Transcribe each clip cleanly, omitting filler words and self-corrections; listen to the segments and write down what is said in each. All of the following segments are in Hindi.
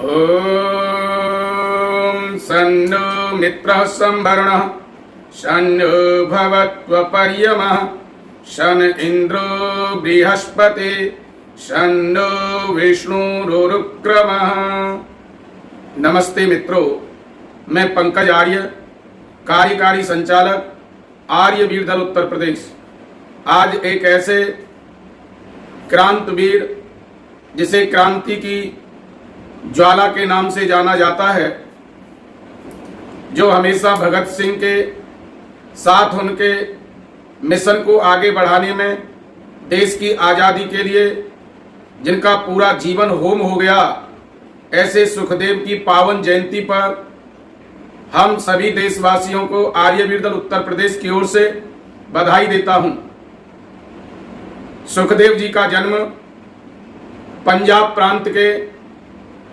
ओम सन्नो मित्रः संवरुणः सन्नो भवत्वपर्यमः शन इंद्रो बृहस्पति सन्नो विष्णुरुक्रमः। नमस्ते मित्रों, मैं पंकज आर्य, कार्यकारी संचालक आर्यवीर दल उत्तर प्रदेश। आज एक ऐसे क्रांतिवीर जिसे क्रांति की ज्वाला के नाम से जाना जाता है, जो हमेशा भगत सिंह के साथ उनके मिशन को आगे बढ़ाने में, देश की आज़ादी के लिए जिनका पूरा जीवन होम हो गया, ऐसे सुखदेव की पावन जयंती पर हम सभी देशवासियों को आर्यवीर दल उत्तर प्रदेश की ओर से बधाई देता हूं। सुखदेव जी का जन्म पंजाब प्रांत के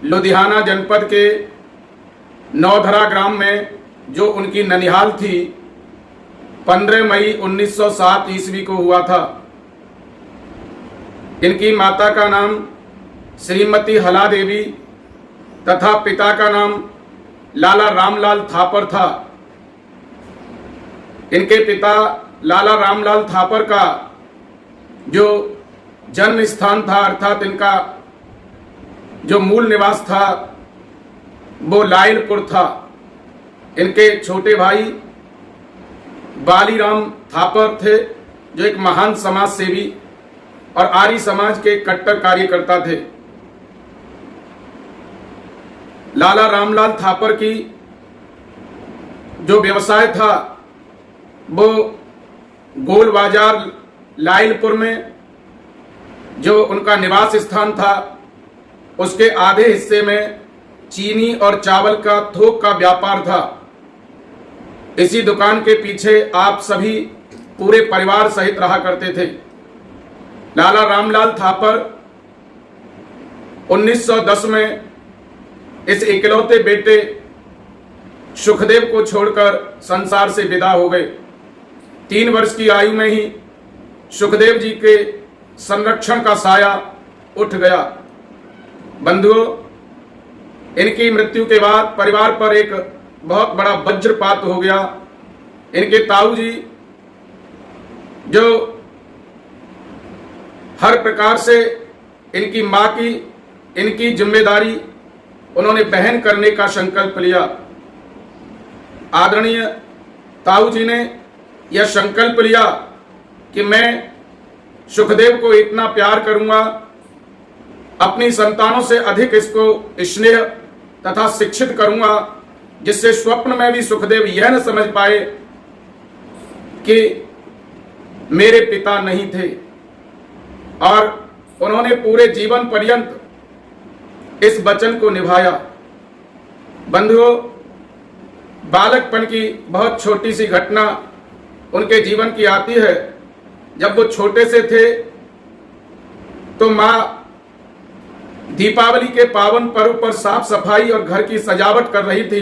लुधियाना जनपद के नौधरा ग्राम में, जो उनकी ननिहाल थी, 15 मई 1907 ईस्वी को हुआ था। इनकी माता का नाम श्रीमती हला देवी तथा पिता का नाम लाला रामलाल थापर था। इनके पिता लाला रामलाल थापर का जो जन्म स्थान था, अर्थात इनका जो मूल निवास था, वो लायलपुर था। इनके छोटे भाई बालीराम थापर थे, जो एक महान समाज सेवी और आर्य समाज के कट्टर कार्यकर्ता थे। लाला रामलाल थापर की जो व्यवसाय था, वो गोल बाजार लायलपुर में जो उनका निवास स्थान था, उसके आधे हिस्से में चीनी और चावल का थोक का व्यापार था। इसी दुकान के पीछे आप सभी पूरे परिवार सहित रहा करते थे। लाला रामलाल थापर 1910 में इस इकलौते बेटे सुखदेव को छोड़कर संसार से विदा हो गए। 3 वर्ष की आयु में ही सुखदेव जी के संरक्षण का साया उठ गया। बंधुओं, इनकी मृत्यु के बाद परिवार पर एक बहुत बड़ा वज्रपात हो गया। इनके ताऊ जी, जो हर प्रकार से इनकी मां की इनकी जिम्मेदारी उन्होंने बहन करने का संकल्प लिया। आदरणीय ताऊ जी ने यह संकल्प लिया कि मैं सुखदेव को इतना प्यार करूंगा, अपनी संतानों से अधिक इसको स्नेह तथा शिक्षित करूंगा, जिससे स्वप्न में भी सुखदेव यह न समझ पाए कि मेरे पिता नहीं थे। और उन्होंने पूरे जीवन पर्यंत इस वचन को निभाया। बंधुओं, बालकपन की बहुत छोटी सी घटना उनके जीवन की आती है। जब वो छोटे से थे तो माँ दीपावली के पावन पर्व पर साफ सफाई और घर की सजावट कर रही थी।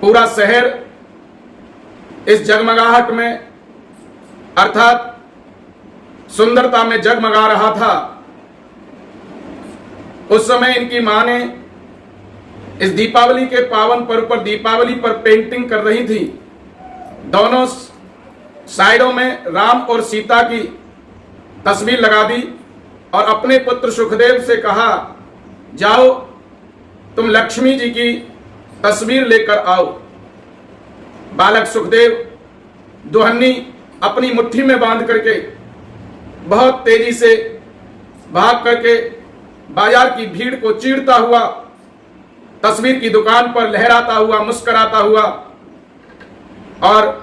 पूरा शहर इस जगमगाहट में, अर्थात सुंदरता में जगमगा रहा था। उस समय इनकी मां ने इस दीपावली के पावन पर्व पर दीपावली पर पेंटिंग कर रही थी। दोनों साइडों में राम और सीता की तस्वीर लगा दी और अपने पुत्र सुखदेव से कहा, जाओ तुम लक्ष्मी जी की तस्वीर लेकर आओ। बालक सुखदेव दुहन्नी अपनी मुट्ठी में बांध करके बहुत तेजी से भाग करके बाजार की भीड़ को चीरता हुआ, तस्वीर की दुकान पर लहराता हुआ, मुस्कुराता हुआ, और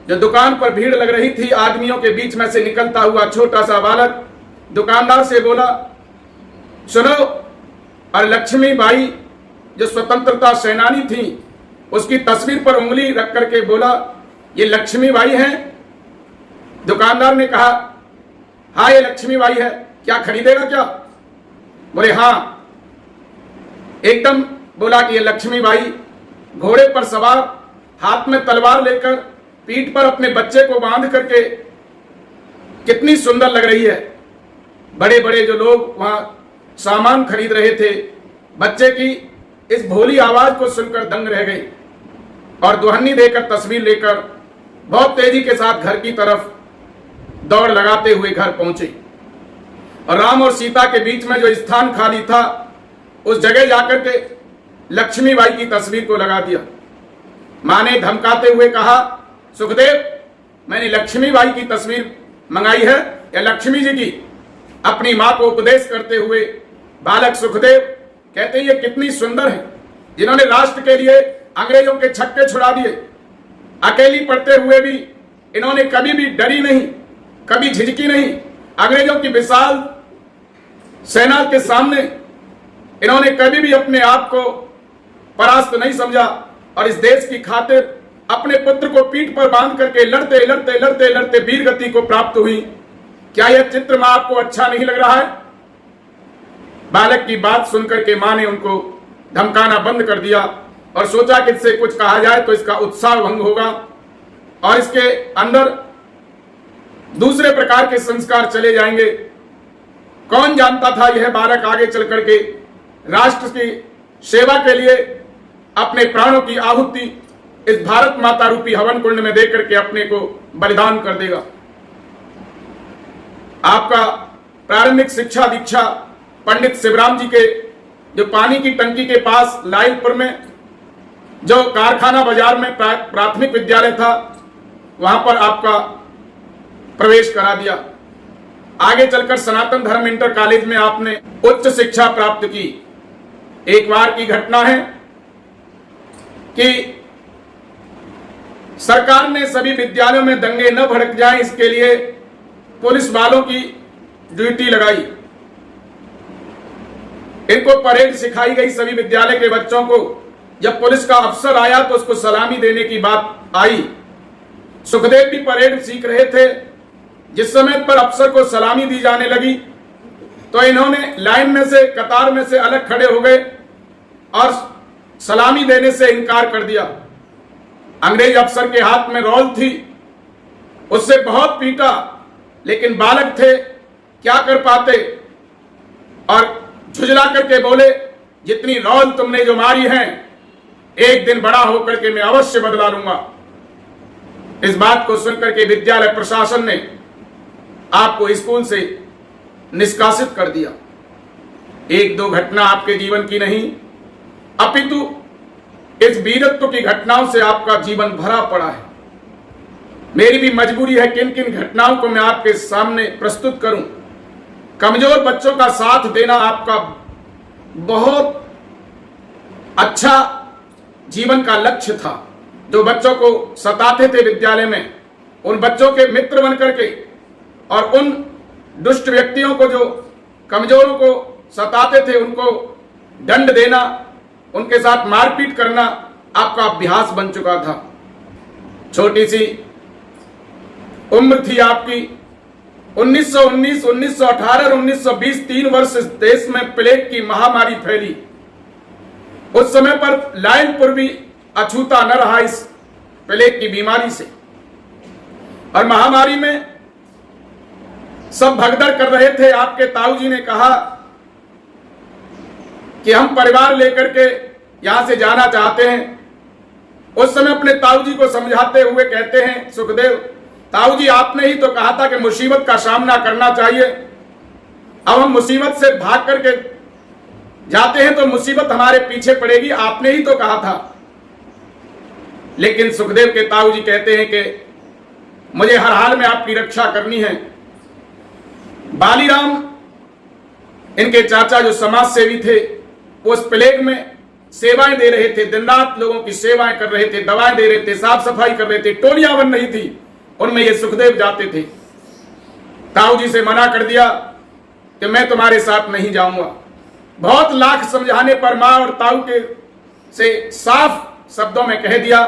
जो दुकान पर भीड़ लग रही थी, आदमियों के बीच में से निकलता हुआ छोटा सा बालक दुकानदार से बोला, सुनो। और लक्ष्मी बाई जो स्वतंत्रता सेनानी थी, उसकी तस्वीर पर उंगली रख करके बोला, ये लक्ष्मी बाई हैं। दुकानदार ने कहा, हाँ ये लक्ष्मी बाई है, क्या खरीदेगा क्या? बोले हाँ। एकदम बोला कि ये लक्ष्मी बाई घोड़े पर सवार, हाथ में तलवार लेकर, पीठ पर अपने बच्चे को बांध करके कितनी सुंदर लग रही है। बड़े बड़े जो लोग वहां सामान खरीद रहे थे, बच्चे की इस भोली आवाज को सुनकर दंग रह गई और दुहन्नी देकर तस्वीर लेकर बहुत तेजी के साथ घर की तरफ दौड़ लगाते हुए घर पहुंचे और राम और सीता के बीच में जो स्थान खाली था उस जगह जाकर के लक्ष्मीबाई की तस्वीर को लगा दिया। मां ने धमकाते हुए कहा, सुखदेव, मैंने लक्ष्मीबाई की तस्वीर मंगाई है या लक्ष्मी जी की? अपनी मां को उपदेश करते हुए बालक सुखदेव कहते ये कितनी सुंदर है, जिन्होंने राष्ट्र के लिए अंग्रेजों के छक्के छुड़ा दिए। अकेली पढ़ते हुए भी इन्होंने कभी भी डरी नहीं, कभी झिझकी नहीं। अंग्रेजों की विशाल सेना के सामने इन्होंने कभी भी अपने आप को परास्त नहीं समझा और इस देश की खातिर अपने पुत्र को पीठ पर बांध करके लड़ते लड़ते लड़ते लड़ते वीर गति को प्राप्त हुई। क्या यह चित्र मां आपको अच्छा नहीं लग रहा है? बालक की बात सुनकर के मां ने उनको धमकाना बंद कर दिया और सोचा कि इससे कुछ कहा जाए तो इसका उत्साह भंग होगा और इसके अंदर दूसरे प्रकार के संस्कार चले जाएंगे। कौन जानता था यह बालक आगे चल करके राष्ट्र की सेवा के लिए अपने प्राणों की आहुति इस भारत माता रूपी हवन कुंड में देकर के अपने को बलिदान कर देगा। आपका प्रारंभिक शिक्षा दीक्षा पंडित शिवराम जी के जो पानी की टंकी के पास लाइलपुर में जो कारखाना बाजार में प्राथमिक विद्यालय था वहां पर आपका प्रवेश करा दिया। आगे चलकर सनातन धर्म इंटर कॉलेज में आपने उच्च शिक्षा प्राप्त की। एक बार की घटना है कि सरकार ने सभी विद्यालयों में दंगे न भड़क जाएं इसके लिए पुलिस वालों की ड्यूटी लगाई। इनको परेड सिखाई गई सभी विद्यालय के बच्चों को। जब पुलिस का अफसर आया तो उसको सलामी देने की बात आई। सुखदेव भी परेड सीख रहे थे। जिस समय पर अफसर को सलामी दी जाने लगी तो इन्होंने लाइन में से कतार में से अलग खड़े हो गए और सलामी देने से इनकार कर दिया। अंग्रेज अफसर के हाथ में रॉल थी, उससे बहुत पीटा, लेकिन बालक थे, क्या कर पाते और झुंझला करके बोले, जितनी रॉल तुमने जो मारी है एक दिन बड़ा होकर के मैं अवश्य बदला लूंगा। इस बात को सुनकर के विद्यालय प्रशासन ने आपको स्कूल से निष्कासित कर दिया। एक दो घटना आपके जीवन की नहीं अपितु इस वीरत्व की घटनाओं से आपका जीवन भरा पड़ा है। मेरी भी मजबूरी है किन किन घटनाओं को मैं आपके सामने प्रस्तुत करूं। कमजोर बच्चों का साथ देना आपका बहुत अच्छा जीवन का लक्ष्य था। जो बच्चों को सताते थे विद्यालय में, उन बच्चों के मित्र बन करके और उन दुष्ट व्यक्तियों को जो कमजोरों को सताते थे उनको दंड देना, उनके साथ मारपीट करना आपका अभ्यास बन चुका था। छोटी सी उम्र थी आपकी। 1919, 1918 और 1920 3 वर्ष इस देश में प्लेग की महामारी फैली। उस समय पर लायनपुर भी अछूता न रहा इस प्लेग की बीमारी से और महामारी में सब भगदड़ कर रहे थे। आपके ताऊ जी ने कहा कि हम परिवार लेकर के यहां से जाना चाहते हैं। उस समय अपने ताऊ जी को समझाते हुए कहते हैं, सुखदेव ताऊ जी आपने ही तो कहा था कि मुसीबत का सामना करना चाहिए। अब हम मुसीबत से भाग करके जाते हैं तो मुसीबत हमारे पीछे पड़ेगी, आपने ही तो कहा था। लेकिन सुखदेव के ताऊ जी कहते हैं कि मुझे हर हाल में आपकी रक्षा करनी है। बालीराम इनके चाचा जो समाज सेवी थे वो उस प्लेग में सेवाएं दे रहे थे, दिन रात लोगों की सेवाएं कर रहे थे, दवाएं दे रहे थे, साफ सफाई कर रहे थे। टोलियां बन रही थी, उनमें ये सुखदेव जाते थे। ताऊ जी से मना कर दिया कि मैं तुम्हारे साथ नहीं जाऊंगा। बहुत लाख समझाने पर मां और ताऊ के से साफ शब्दों में कह दिया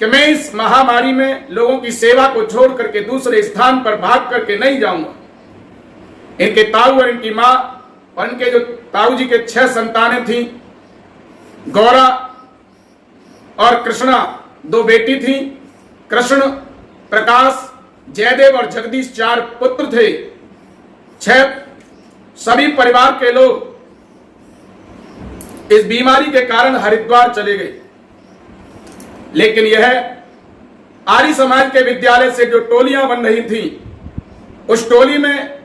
कि मैं इस महामारी में लोगों की सेवा को छोड़ करके दूसरे स्थान पर भाग करके नहीं जाऊंगा। इनके ताऊ और इनकी मां और इनके जो ताऊ जी के 6 संतानें थी, गौरा और कृष्णा 2 बेटी थी। कृष्ण, प्रकाश, जयदेव और जगदीश 4 पुत्र थे। 6 सभी परिवार के लोग इस बीमारी के कारण हरिद्वार चले गए। लेकिन यह आर्य समाज के विद्यालय से जो टोलियां बन रही थी, उस टोली में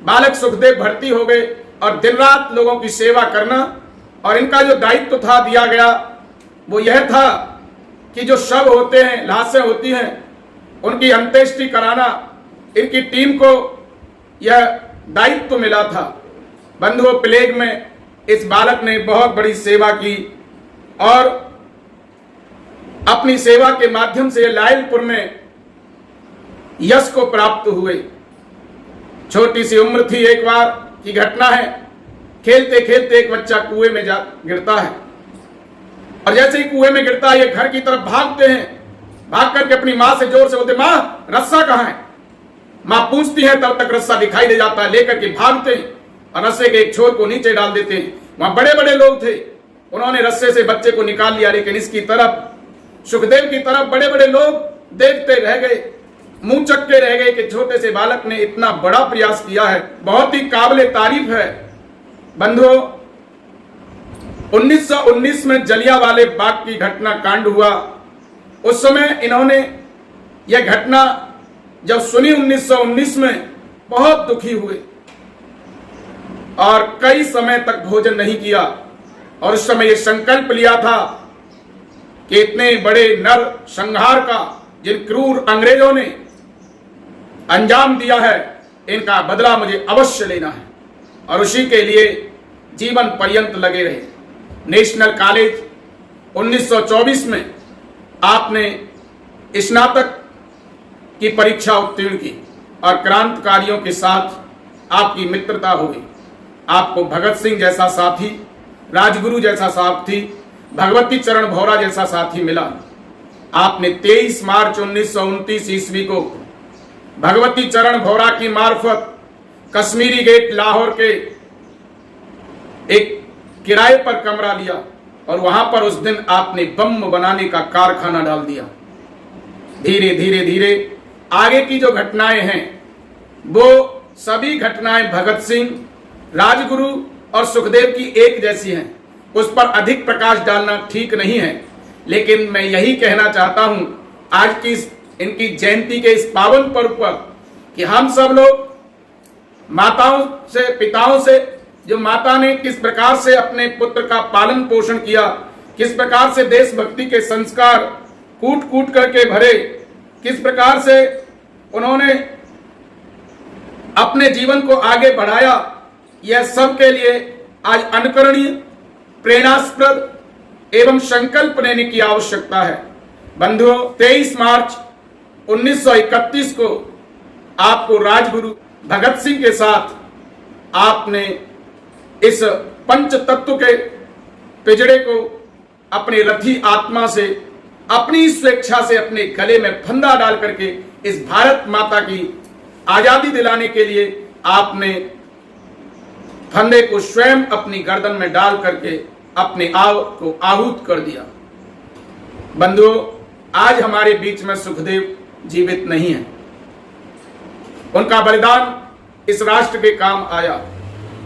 बालक सुखदेव भर्ती हो गए और दिन रात लोगों की सेवा करना, और इनका जो दायित्व था दिया गया वो यह था कि जो शव होते हैं, लाशें होती हैं, उनकी अंत्येष्टि कराना। इनकी टीम को यह दायित्व मिला था। बंधुओं, प्लेग में इस बालक ने बहुत बड़ी सेवा की और अपनी सेवा के माध्यम से लायलपुर में यश को प्राप्त हुए। छोटी सी उम्र थी, एक बार की घटना है, खेलते खेलते एक बच्चा कुएं में जा गिरता है, और जैसे ही कुएं में गिरता है ये घर की तरफ भागते हैं। भाग करके अपनी माँ से जोर से बोलते, माँ रस्सा कहाँ है। माँ पूछती है, तब तक रस्सा दिखाई दे जाता है, लेकर के भागते हैं और रस्से के एक छोर को नीचे डाल देते हैं। वहां बड़े बड़े लोग थे, उन्होंने रस्से से बच्चे को निकाल लिया, लेकिन इसकी तरफ, सुखदेव की तरफ बड़े बड़े लोग देखते रह गए, मुंह चक्के रह गए कि छोटे से बालक ने इतना बड़ा प्रयास किया है। बहुत ही काबिले तारीफ है। बंधुओं, 1919 में जलियांवाले बाग की घटना कांड हुआ। उस समय इन्होंने यह घटना जब सुनी 1919 में, बहुत दुखी हुए और कई समय तक भोजन नहीं किया, और उस समय यह संकल्प लिया था कि इतने बड़े नर संहार का जिन क्रूर अंग्रेजों ने अंजाम दिया है, इनका बदला मुझे अवश्य लेना है, और उसी के लिए जीवन पर्यंत लगे रहे। नेशनल कॉलेज 1924 में आपने स्नातक की परीक्षा उत्तीर्ण की और क्रांतिकारियों के साथ आपकी मित्रता हो गई। आपको भगत सिंह जैसा साथी, राजगुरु जैसा साथी, भगवती चरण भौरा जैसा साथी मिला। आपने 23 मार्च 1929 ईस्वी को भगवती चरण भौरा की मार्फत कश्मीरी गेट लाहौर के एक किराए पर कमरा लिया, और वहां पर उस दिन आपने बम बनाने का कारखाना डाल दिया। धीरे धीरे धीरे आगे की जो घटनाएं हैं, वो सभी घटनाएं भगत सिंह, राजगुरु और सुखदेव की एक जैसी हैं। उस पर अधिक प्रकाश डालना ठीक नहीं है, लेकिन मैं यही कहना चाहता हूं आज की इनकी जयंती के इस पावन पर्व पर कि हम सब लोग माताओं से, पिताओं से, जो माता ने किस प्रकार से अपने पुत्र का पालन पोषण किया, किस प्रकार से देशभक्ति के संस्कार कूट कूट करके भरे, किस प्रकार से उन्होंने अपने जीवन को आगे बढ़ाया, यह सब के लिए आज अनुकरणीय, प्रेरणास्पद एवं संकल्प लेने की आवश्यकता है। बंधुओं, 23 मार्च 1931 को आपको राजगुरु भगत सिंह के साथ आपने इस पंच तत्व के पिजड़े को अपनी रथी आत्मा से, अपनी स्वेच्छा से अपने गले में फंदा डाल करके इस भारत माता की आजादी दिलाने के लिए आपने फंदे को स्वयं अपनी गर्दन में डाल करके अपने आप को आहूत कर दिया। बंधुओं, आज हमारे बीच में सुखदेव जीवित नहीं है। उनका बलिदान इस राष्ट्र के काम आया।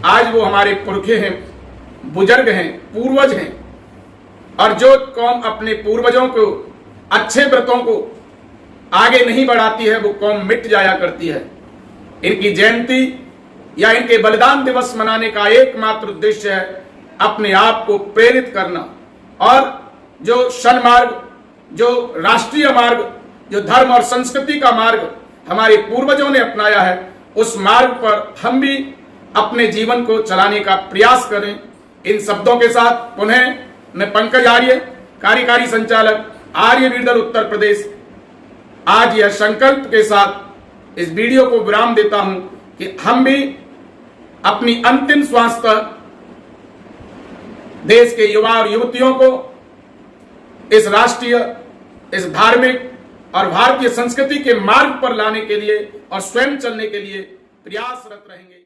आज वो हमारे पुरखे हैं, बुजुर्ग हैं, पूर्वज हैं, और जो कौम अपने पूर्वजों को, अच्छे व्रतों को आगे नहीं बढ़ाती है, वो कौम मिट जाया करती है। इनकी जयंती या इनके बलिदान दिवस मनाने का एकमात्र उद्देश्य है अपने आप को प्रेरित करना, और जो सन्मार्ग, जो राष्ट्रीय मार्ग, जो धर्म और संस्कृति का मार्ग हमारे पूर्वजों ने अपनाया है, उस मार्ग पर हम भी अपने जीवन को चलाने का प्रयास करें। इन शब्दों के साथ पुनः मैं पंकज आर्य, कार्यकारी संचालक आर्य वीरदल उत्तर प्रदेश, आज यह संकल्प के साथ इस वीडियो को विराम देता हूं कि हम भी अपनी अंतिम श्वास तक देश के युवा और युवतियों को इस राष्ट्रीय, इस धार्मिक और भारतीय संस्कृति के मार्ग पर लाने के लिए और स्वयं चलने के लिए प्रयासरत रहेंगे।